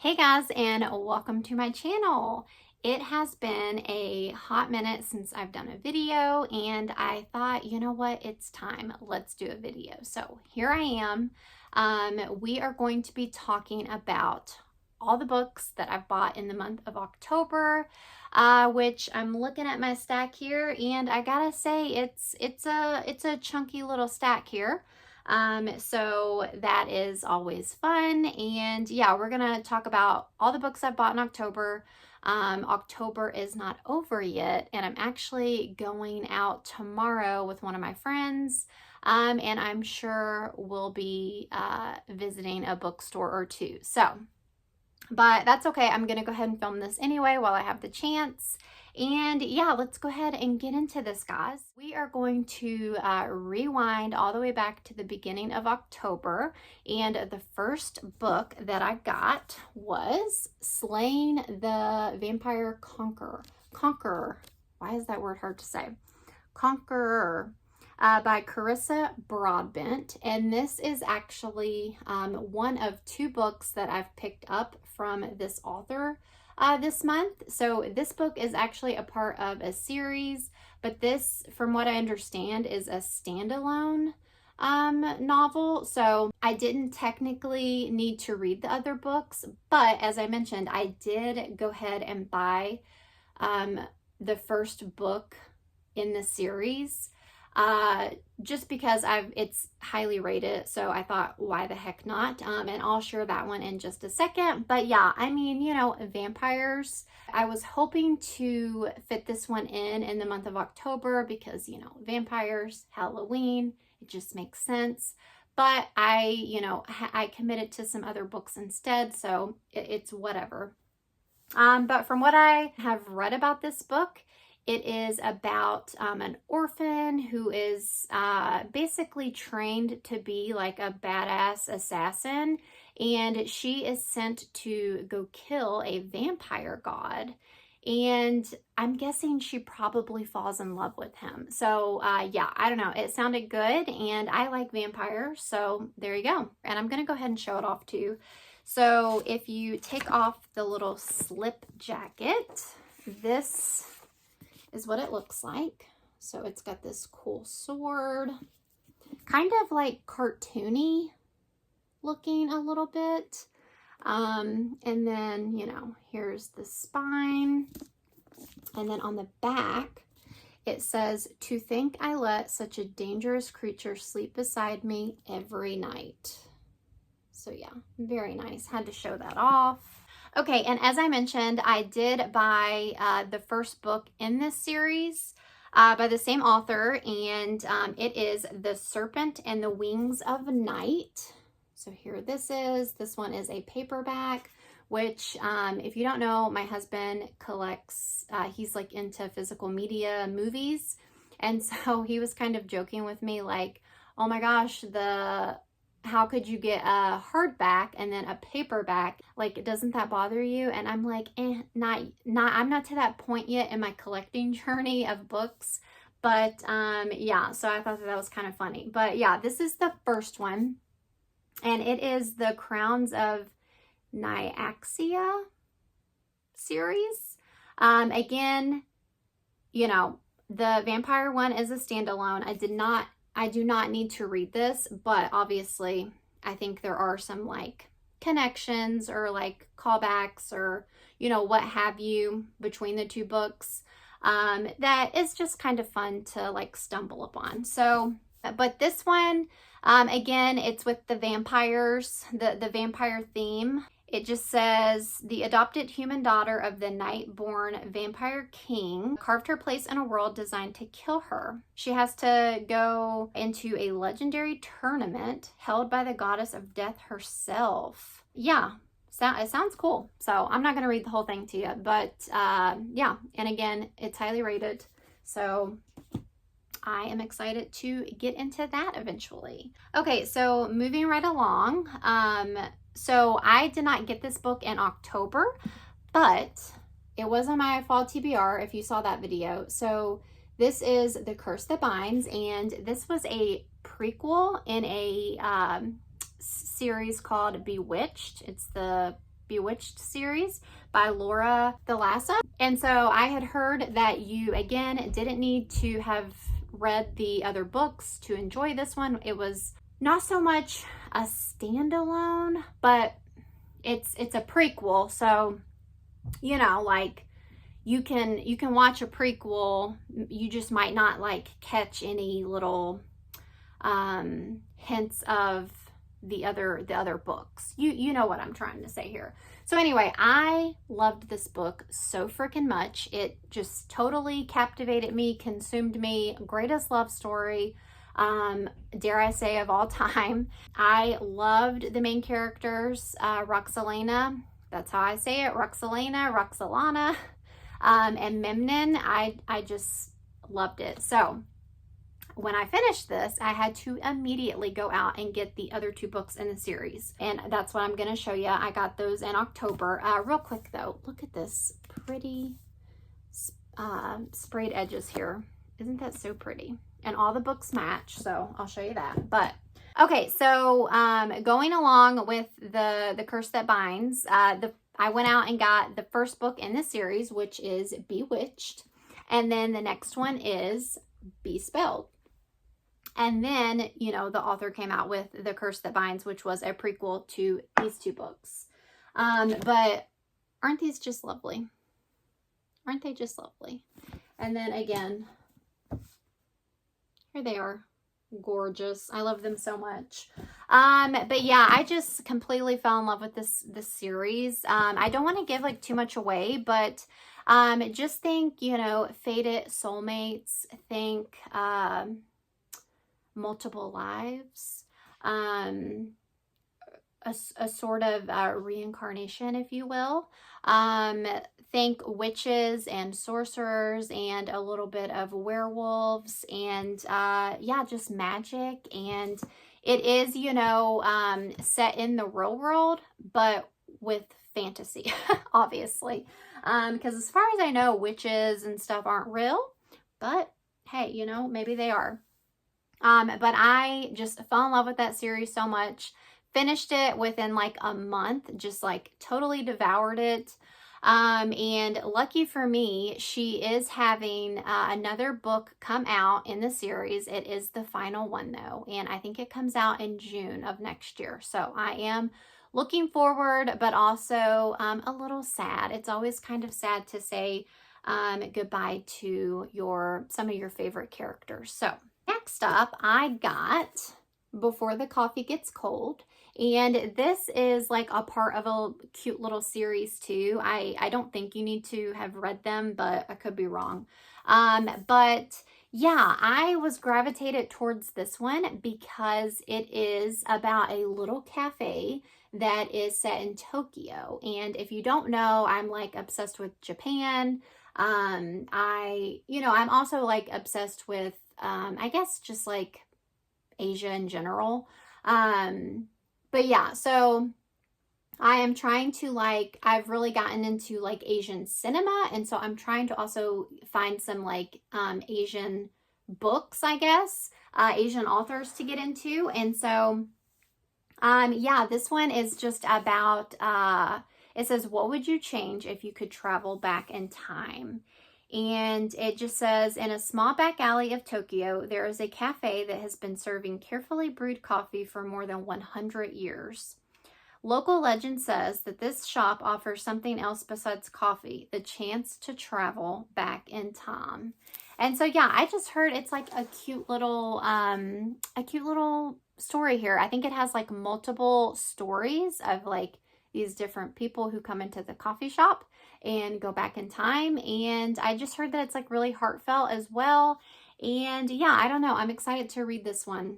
Hey guys, and welcome to my channel. It has been a hot minute since I've done a video, and I thought, you know what, it's time. Let's do a video. So here I am. We are going to be talking about all the books that I've bought in the month of October, which I'm looking at my stack here, and I gotta say it's a chunky little stack here. So that is always fun. And yeah, we're gonna talk about all the books I've bought in October. October is not over yet, and I'm actually going out tomorrow with one of my friends. And I'm sure we'll be visiting a bookstore or two. But that's okay. I'm gonna go ahead and film this anyway while I have the chance. And yeah, let's go ahead and get into this, guys. We are going to rewind all the way back to the beginning of October. And the first book that I got was Slaying the Vampire Conqueror. Why is that word hard to say? Conqueror. By Carissa Broadbent, and this is actually one of two books that I've picked up from this author this month. So this book is actually a part of a series, but this, from what I understand, is a standalone novel. So I didn't technically need to read the other books, but as I mentioned, I did go ahead and buy the first book in the series. Just because it's highly rated, so I thought, why the heck not? And I'll share that one in just a second. But yeah, I mean, you know, vampires. I was hoping to fit this one in the month of October because, you know, vampires, Halloween, it just makes sense. But I committed to some other books instead, so it's whatever. But from what I have read about this book, it is about an orphan who is basically trained to be like a badass assassin, and she is sent to go kill a vampire god. And I'm guessing she probably falls in love with him. So yeah, I don't know. It sounded good, and I like vampires, so there you go. And I'm gonna go ahead and show it off to you. So if you take off the little slip jacket, this is what it looks like. So it's got this cool sword, kind of like cartoony looking a little bit. And then, you know, here's the spine. And then on the back, it says, "To think I let such a dangerous creature sleep beside me every night." So yeah, very nice. Had to show that off. Okay, and as I mentioned, I did buy the first book in this series by the same author, and it is The Serpent and the Wings of Night. So here this is. This one is a paperback, which if you don't know, my husband collects, he's like into physical media movies, and so he was kind of joking with me like, oh my gosh, how could you get a hardback and then a paperback? Like, doesn't that bother you? And I'm like, not, I'm not to that point yet in my collecting journey of books. But yeah, so I thought that was kind of funny. But yeah, this is the first one. And it is the Crowns of Nyaxia series. Again, you know, the vampire one is a standalone. I do not need to read this, but obviously I think there are some like connections or like callbacks or, you know, what have you between the two books that is just kind of fun to like stumble upon. So, but this one, again, it's with the vampires, the vampire theme. It just says, "The adopted human daughter of the night-born vampire king carved her place in a world designed to kill her. She has to go into a legendary tournament held by the goddess of death herself." Yeah, it sounds cool. So I'm not going to read the whole thing to you, but yeah. And again, it's highly rated. So I am excited to get into that eventually. Okay, so moving right along. So I did not get this book in October, but it was on my fall TBR if you saw that video. So this is The Curse That Binds, and this was a prequel in a series called Bewitched. It's the Bewitched series by Laura Thalassa. And so I had heard that you, again, didn't need to have read the other books to enjoy this one. It was not so much a standalone, but it's a prequel. So, you know, like you can watch a prequel. You just might not like catch any little hints of the other books. You know what I'm trying to say here. So anyway, I loved this book so freaking much. It just totally captivated me, consumed me. Greatest love story, dare I say, of all time. I loved the main characters, Roxalana. That's how I say it, Roxalana, and Memnon. I just loved it. So when I finished this, I had to immediately go out and get the other 2 books in the series. And that's what I'm going to show you. I got those in October. Real quick though, look at this pretty sprayed edges here. Isn't that so pretty? And all the books match, so I'll show you that. But okay, so going along with the Curse That Binds, I went out and got the first book in the series, which is Bewitched. And then the next one is Bespelled. And then, you know, the author came out with The Curse That Binds, which was a prequel to these 2 books. But aren't these just lovely? Aren't they just lovely? And then again, here they are. Gorgeous. I love them so much. But yeah, I just completely fell in love with this series. I don't want to give like too much away, but just think, you know, fated soulmates, think multiple lives, a sort of reincarnation, if you will. Think witches and sorcerers and a little bit of werewolves and yeah, just magic. And it is, you know, set in the real world, but with fantasy, obviously. Because as far as I know, witches and stuff aren't real, but hey, you know, maybe they are. But I just fell in love with that series so much. Finished it within like a month, just like totally devoured it. And lucky for me, she is having another book come out in the series. It is the final one though, and I think it comes out in June of next year. So I am looking forward, but also a little sad. It's always kind of sad to say goodbye to some of your favorite characters. So next up, I got Before the Coffee Gets Cold. And this is like a part of a cute little series too. I don't think you need to have read them, but I could be wrong. But yeah, I was gravitated towards this one because it is about a little cafe that is set in Tokyo. And if you don't know, I'm like obsessed with Japan. I'm also like obsessed with, I guess just like Asia in general. But yeah, so I am trying to I've really gotten into like Asian cinema. And so I'm trying to also find some like Asian books, I guess, Asian authors to get into. And so, yeah, this one is just about, it says, what would you change if you could travel back in time? And it just says, in a small back alley of Tokyo, there is a cafe that has been serving carefully brewed coffee for more than 100 years. Local legend says that this shop offers something else besides coffee, the chance to travel back in time. And so, yeah, I just heard it's like a cute little story here. I think it has like multiple stories of like these different people who come into the coffee shop and go back in time. And I just heard that it's like really heartfelt as well. And yeah, I don't know. I'm excited to read this one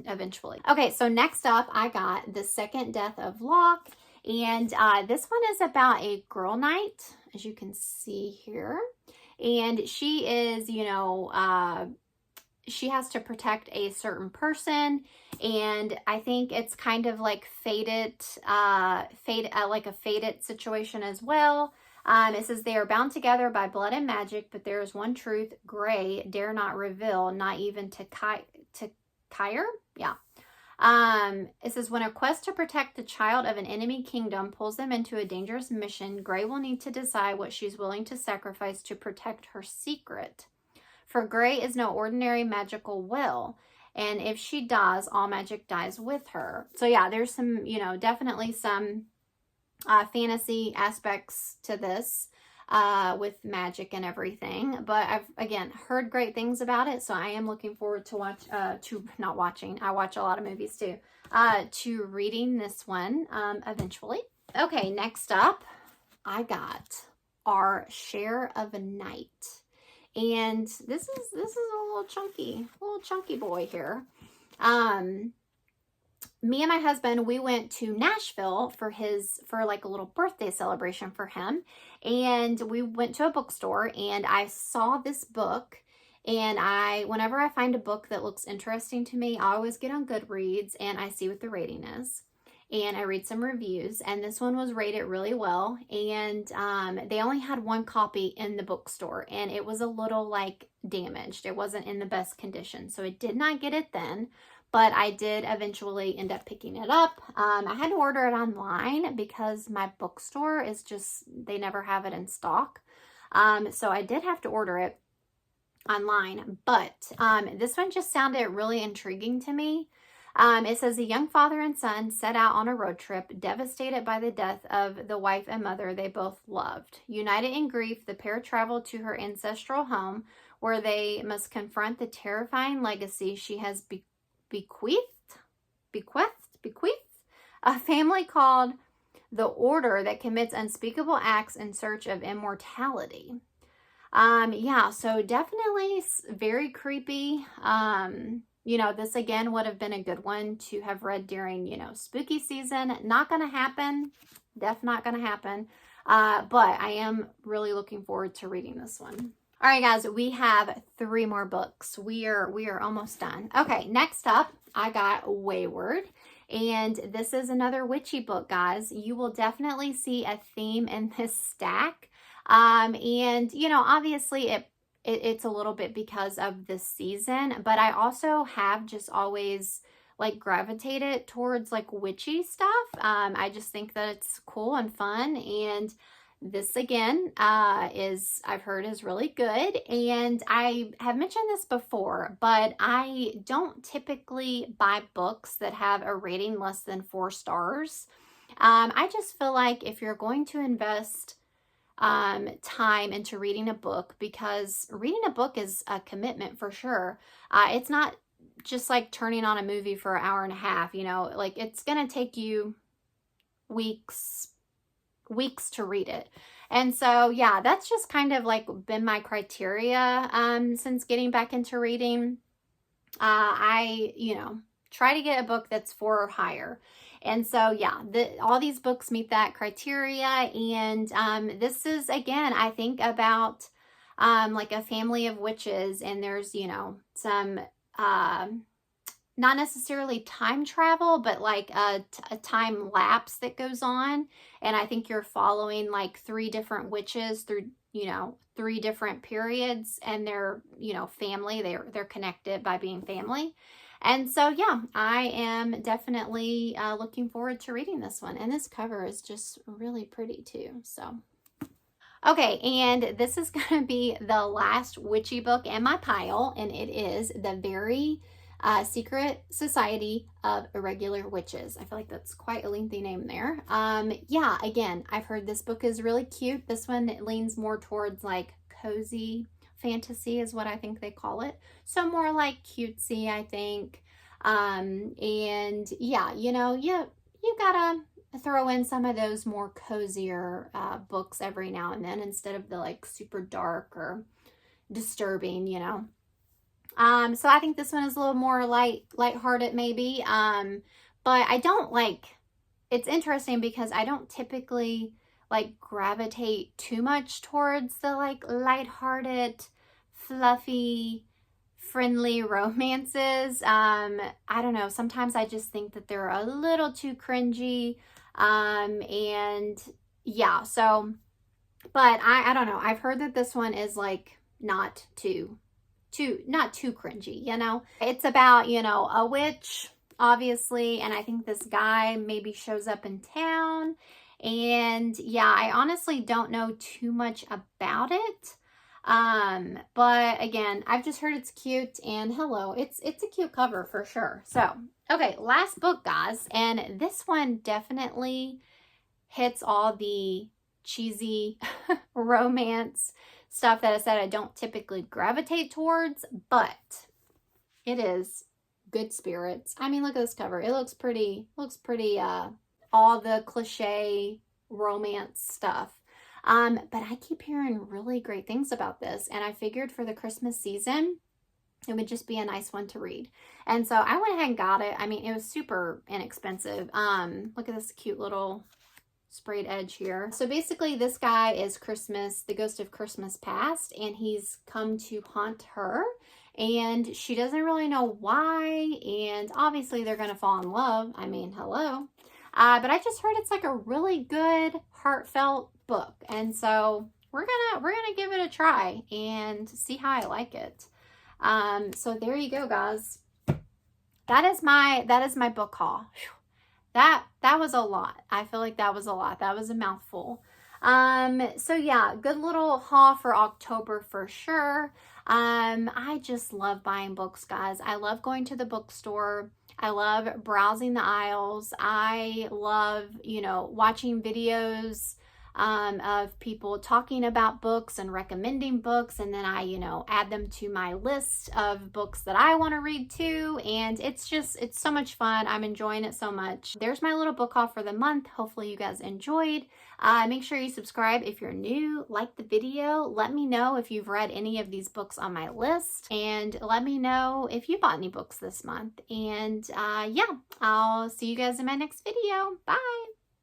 eventually. Okay, so next up, I got The Second Death of Locke. And this one is about a girl knight, as you can see here. And she is, she has to protect a certain person. And I think it's kind of like like a fated situation as well. It says they are bound together by blood and magic, but there is one truth Gray dare not reveal, not even to Kyre. Yeah. It says, when a quest to protect the child of an enemy kingdom pulls them into a dangerous mission, Grey will need to decide what she's willing to sacrifice to protect her secret. For Grey is no ordinary magical will, and if she dies, all magic dies with her. So yeah, there's some, definitely some fantasy aspects to this with magic and everything, but I've again heard great things about it, so I am looking forward to not watching, I watch a lot of movies too, to reading this one eventually. Okay, next up I got Our Share of a Night, and this is a little chunky boy here. Me and my husband, we went to Nashville for like a little birthday celebration for him. And we went to a bookstore and I saw this book, and whenever I find a book that looks interesting to me, I always get on Goodreads and I see what the rating is. And I read some reviews, and this one was rated really well. And they only had one copy in the bookstore, and it was a little like damaged. It wasn't in the best condition. So I did not get it then. But I did eventually end up picking it up. I had to order it online because my bookstore is they never have it in stock. So I did have to order it online. But this one just sounded really intriguing to me. It says, a young father and son set out on a road trip, devastated by the death of the wife and mother they both loved. United in grief, the pair traveled to her ancestral home, where they must confront the terrifying legacy she has bequeathed, a family called the Order that commits unspeakable acts in search of immortality. Yeah, so definitely very creepy. This again would have been a good one to have read during, spooky season. Not going to happen. Definitely not going to happen. But I am really looking forward to reading this one. All right, guys, we have 3 more books. We are almost done. Okay, next up, I got Wayward, and this is another witchy book, guys. You will definitely see a theme in this stack. And, obviously it's a little bit because of the season, but I also have just always like gravitated towards like witchy stuff. I just think that it's cool and fun, and this again I've heard is really good. And I have mentioned this before, but I don't typically buy books that have a rating less than 4 stars. I just feel like if you're going to invest time into reading a book, because reading a book is a commitment for sure. It's not just like turning on a movie for an hour and a half, like it's gonna take you weeks to read it. And so yeah, that's just kind of like been my criteria since getting back into reading. I try to get a book that's 4 or higher. And so yeah, all these books meet that criteria. And this is, again, I think about like a family of witches, and there's some not necessarily time travel, but like a time lapse that goes on. And I think you're following like 3 different witches through, 3 different periods, and they're, family, they're connected by being family. And so, yeah, I am definitely looking forward to reading this one. And this cover is just really pretty too, so. Okay, and this is going to be the last witchy book in my pile, and it is The Very Secret Society of Irregular Witches. I feel like that's quite a lengthy name there. Yeah, again, I've heard this book is really cute. This one leans more towards like cozy fantasy is what I think they call it. So more like cutesy, I think. And yeah, you gotta throw in some of those more cozier books every now and then, instead of the like super dark or disturbing, So I think this one is a little more lighthearted maybe. But I don't it's interesting because I don't typically like gravitate too much towards the like lighthearted, fluffy, friendly romances. I don't know. Sometimes I just think that they're a little too cringy. And yeah, so, but I don't know. I've heard that this one is like not too cringy, It's about, a witch obviously, and I think this guy maybe shows up in town. And yeah, I honestly don't know too much about it. But again, I've just heard it's cute, and hello, it's a cute cover for sure. So, okay, last book, guys, and this one definitely hits all the cheesy romance stuff that I said I don't typically gravitate towards, but it is Good Spirits. I mean, look at this cover. It looks pretty, all the cliche romance stuff. But I keep hearing really great things about this, and I figured for the Christmas season, it would just be a nice one to read. And so I went ahead and got it. I mean, it was super inexpensive. Look at this cute little sprayed edge here. So basically this guy is Christmas, the ghost of Christmas past, and he's come to haunt her, and she doesn't really know why, and obviously they're gonna fall in love. I mean, hello. But I just heard it's like a really good, heartfelt book, and so we're gonna give it a try and see how I like it. So there you go, guys. That is my book haul. Whew. That was a lot. I feel like that was a lot. That was a mouthful. So yeah, good little haul for October for sure. I just love buying books, guys. I love going to the bookstore. I love browsing the aisles. I love, watching videos of people talking about books and recommending books, and then I, add them to my list of books that I want to read too, and it's so much fun. I'm enjoying it so much. There's my little book haul for the month. Hopefully you guys enjoyed. Make sure you subscribe if you're new, like the video, let me know if you've read any of these books on my list, and let me know if you bought any books this month. And yeah, I'll see you guys in my next video. Bye!